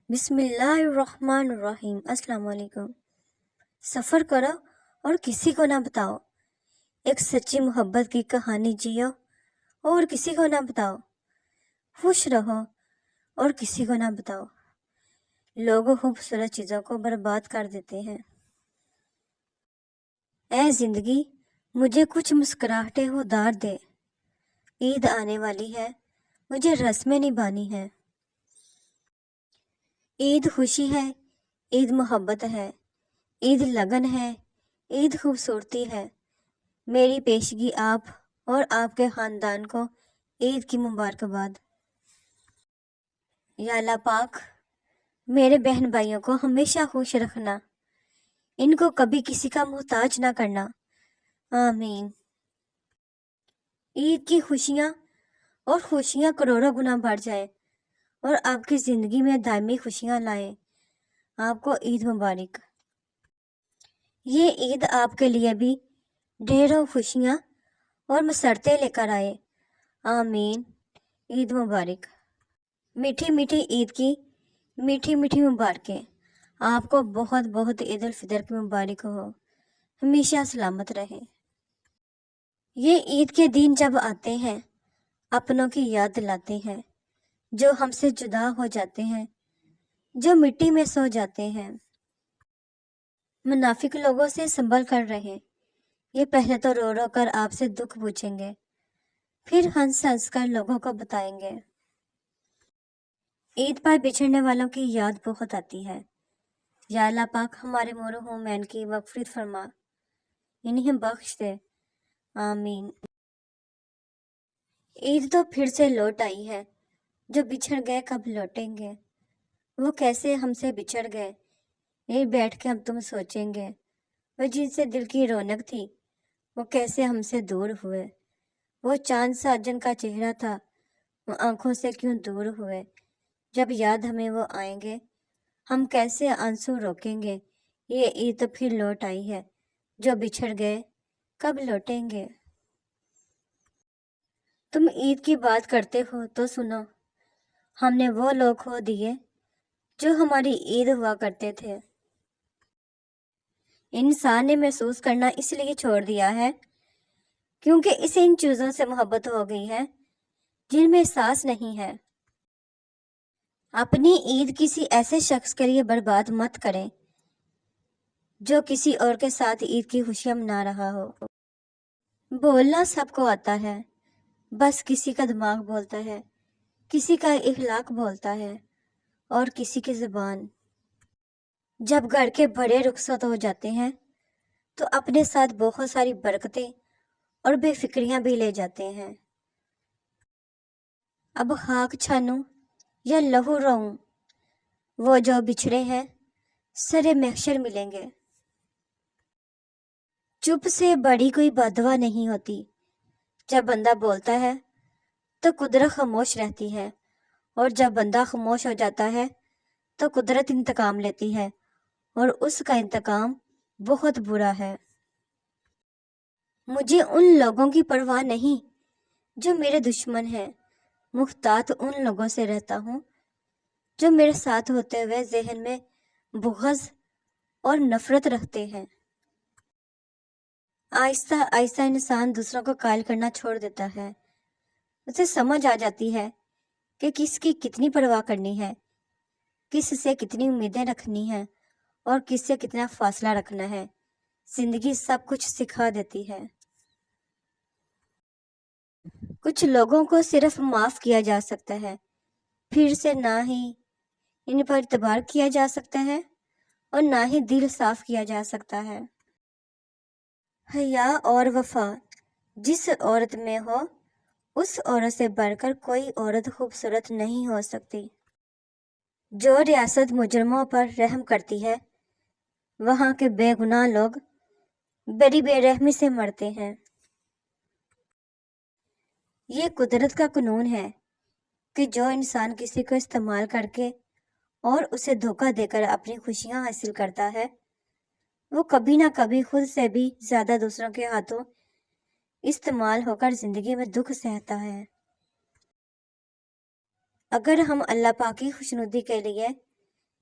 بسم اللہ الرحمن الرحیم۔ السلام علیکم۔ سفر کرو اور کسی کو نہ بتاؤ، ایک سچی محبت کی کہانی جیو اور کسی کو نہ بتاؤ، خوش رہو اور کسی کو نہ بتاؤ۔ لوگ خوبصورت چیزوں کو برباد کر دیتے ہیں۔ اے زندگی، مجھے کچھ مسکراہٹیں ادھار دے، عید آنے والی ہے، مجھے رسمیں نبھانی ہیں۔ عید خوشی ہے، عید محبت ہے، عید لگن ہے، عید خوبصورتی ہے۔ میری پیشگی آپ اور آپ کے خاندان کو عید کی مبارکباد۔ یا اللہ پاک، میرے بہن بھائیوں کو ہمیشہ خوش رکھنا، ان کو کبھی کسی کا محتاج نہ کرنا، آمین۔ عید کی خوشیاں اور خوشیاں کروڑوں گنا بڑھ جائیں اور آپ کی زندگی میں دائمی خوشیاں لائیں۔ آپ کو عید مبارک۔ یہ عید آپ کے لیے بھی ڈھیروں خوشیاں اور مسرتیں لے کر آئے، آمین۔ عید مبارک۔ میٹھی میٹھی عید کی میٹھی میٹھی مبارکیں۔ آپ کو بہت بہت عید الفطر کی مبارک ہو، ہمیشہ سلامت رہیں۔ یہ عید کے دن جب آتے ہیں، اپنوں کی یاد دلاتے ہیں، جو ہم سے جدا ہو جاتے ہیں، جو مٹی میں سو جاتے ہیں۔ منافق لوگوں سے سنبھل کر رہیں، یہ پہلے تو رو رو کر آپ سے دکھ پوچھیں گے، پھر ہنس ہنس کر لوگوں کو بتائیں گے۔ عید پر بچھڑنے والوں کی یاد بہت آتی ہے۔ یا اللہ پاک، ہمارے مرحومین کی مغفرت فرما، انہیں بخش دے، آمین۔ عید تو پھر سے لوٹ آئی ہے، جو بچھڑ گئے کب لوٹیں گے؟ وہ کیسے ہم سے بچھڑ گئے، یہ بیٹھ کے ہم تم سوچیں گے۔ وہ جن سے دل کی رونق تھی، وہ کیسے ہم سے دور ہوئے۔ وہ چاند سا جن کا چہرہ تھا، وہ آنکھوں سے کیوں دور ہوئے۔ جب یاد ہمیں وہ آئیں گے، ہم کیسے آنسو روکیں گے۔ یہ عید تو پھر لوٹ آئی ہے، جو بچھڑ گئے کب لوٹیں گے۔ تم عید کی بات کرتے ہو تو سنو، ہم نے وہ لوگ کھو دیے جو ہماری عید ہوا کرتے تھے۔ انسان نے محسوس کرنا اس لیے چھوڑ دیا ہے کیونکہ اسے ان چیزوں سے محبت ہو گئی ہے جن میں احساس نہیں ہے۔ اپنی عید کسی ایسے شخص کے لیے برباد مت کریں جو کسی اور کے ساتھ عید کی خوشیاں منا رہا ہو۔ بولنا سب کو آتا ہے، بس کسی کا دماغ بولتا ہے، کسی کا اخلاق بولتا ہے اور کسی کی زبان۔ جب گھر کے بڑے رخصت ہو جاتے ہیں تو اپنے ساتھ بہت ساری برکتیں اور بے فکریاں بھی لے جاتے ہیں۔ اب خاک چھانوں یا لہو رہوں، وہ جو بچھڑے ہیں سرے محشر ملیں گے۔ چپ سے بڑی کوئی بددعا نہیں ہوتی۔ جب بندہ بولتا ہے تو قدرت خاموش رہتی ہے، اور جب بندہ خاموش ہو جاتا ہے تو قدرت انتقام لیتی ہے، اور اس کا انتقام بہت برا ہے۔ مجھے ان لوگوں کی پرواہ نہیں جو میرے دشمن ہیں، محتاط ان لوگوں سے رہتا ہوں جو میرے ساتھ ہوتے ہوئے ذہن میں بغض اور نفرت رکھتے ہیں۔ آہستہ آہستہ انسان دوسروں کو قائل کرنا چھوڑ دیتا ہے۔ اسے سمجھ آ جاتی ہے کہ کس کی کتنی پرواہ کرنی ہے، کس سے کتنی امیدیں رکھنی ہیں اور کس سے کتنا فاصلہ رکھنا ہے۔ زندگی سب کچھ سکھا دیتی ہے۔ کچھ لوگوں کو صرف معاف کیا جا سکتا ہے، پھر سے نہ ہی ان پر اعتبار کیا جا سکتا ہے اور نہ ہی دل صاف کیا جا سکتا ہے۔ حیا اور وفا جس عورت میں ہو، اس عورت سے بڑھ کر کوئی عورت خوبصورت نہیں ہو سکتی۔ جو ریاست مجرموں پر رحم کرتی ہے، وہاں کے بے گناہ لوگ بڑی بے رحمی سے مرتے ہیں۔ یہ قدرت کا قانون ہے کہ جو انسان کسی کو استعمال کر کے اور اسے دھوکہ دے کر اپنی خوشیاں حاصل کرتا ہے، وہ کبھی نہ کبھی خود سے بھی زیادہ دوسروں کے ہاتھوں استعمال ہو کر زندگی میں دکھ سہتا ہے۔ اگر ہم اللہ پاک کی خوشنودی کے لیے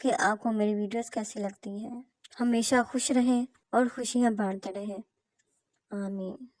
کہ آپ کو میری ویڈیوز کیسی لگتی ہیں۔ ہمیشہ خوش رہیں اور خوشیاں بانٹتے رہیں۔ آمین۔